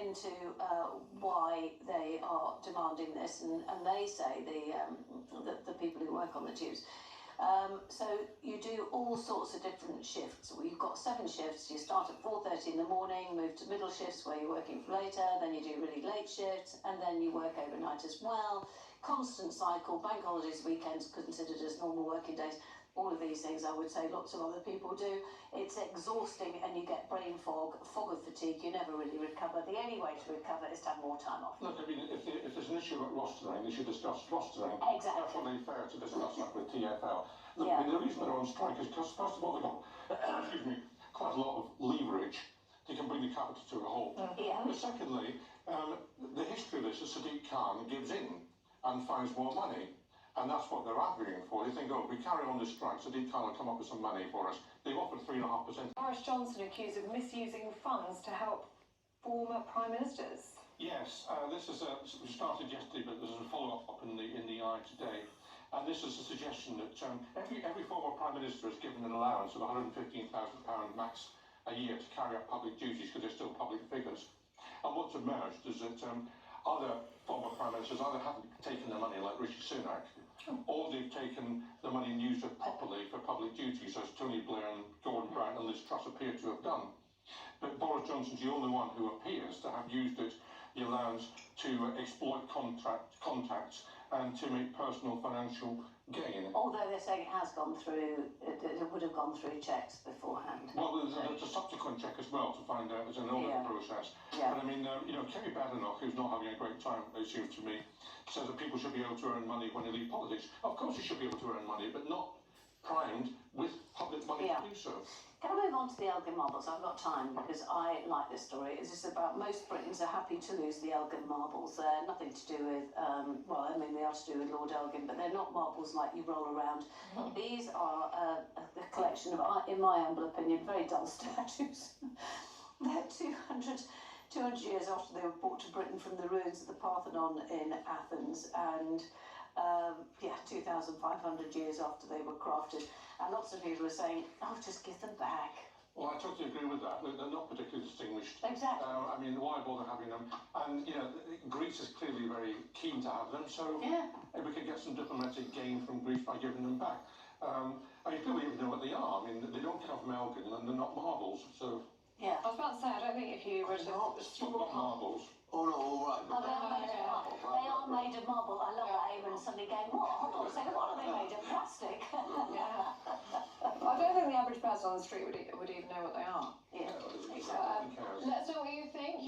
into why they are demanding this, and they say the people who work on the tubes. So you do all sorts of different shifts. You've got 7 shifts. You start at 4:30 in the morning, move to middle shifts where you're working for later, then you do really late shifts, and then you work overnight as well. Constant cycle, bank holidays, weekends considered as normal working days. All of these things, I would say, lots of other people do. It's exhausting, and you get brain fog of fatigue. You never really recover. The only way to recover is to have more time off. Look, I mean, if there's an issue about rostering, they should discuss rostering. Exactly. Definitely fair to discuss that with TfL. Look, Yeah. I mean, the reason they're on strike is because, first of all, they've got excuse me, quite a lot of leverage. They can bring the capital to a halt. Yeah. But secondly, the history of this is Sadiq Khan gives in and finds more money. And that's what they're arguing for. They think, oh, if we carry on this strike, Sadiq Khan will come up with some money for us. They've offered 3.5%. Boris Johnson accused of misusing funds to help former prime ministers. Yes, this is we started yesterday, but there's a follow-up in the Eye today. And this is a suggestion that every former prime minister is given an allowance of £115,000 max a year to carry out public duties because they're still public figures. And what's emerged is that other former prime ministers either haven't taken the money, like Rishi Sunak, or they've taken the money and used it properly for public duties, as Tony Blair and Gordon Brown and Liz Truss appear to have done. But Boris Johnson's the only one who appears to have used it, the allowance, to exploit contacts and to make personal financial gain. Although they're saying it has gone through, it would have gone through checks beforehand. Well, there's a subsequent check as well to find out. There's an audit process. Yeah. But I mean, Kerry Badenoch, who's not having a great time, it seems to me, says that people should be able to earn money when they leave politics. Of course, you should be able to earn money, but not primed with public money to do so. Can I move on to the Elgin marbles? I've got time because I like this story. It's just about most Britons are happy to lose the Elgin marbles. They're nothing to do with, well, I mean, they are to do with Lord Elgin, but they're not marbles like you roll around. These are a collection of, in my humble opinion, very dull statues. They're 200 years after they were brought to Britain from the ruins of the Parthenon in Athens, and 2,500 years after they were crafted. And lots of people are saying, oh, just give them back. Well, I totally agree with that. They're not particularly distinguished. Exactly. I mean, why bother having them? And, Greece is clearly very keen to have them, so we could get some diplomatic gain from Greece by giving them back. I mean, people even know what they are. I mean, they don't come from Elgin and they're not marbles, so... Yeah. I was about to say, I don't think if you were to... It's not marbles. Oh, no, all right. Oh, they are made of marble. They are made of marble. I love that Eamon suddenly going, what? Hold on a second, what are they made of? Plastic? Yeah. I don't think the average person on the street would even know what they are. Yeah, Exactly. exactly. Let us know what you think.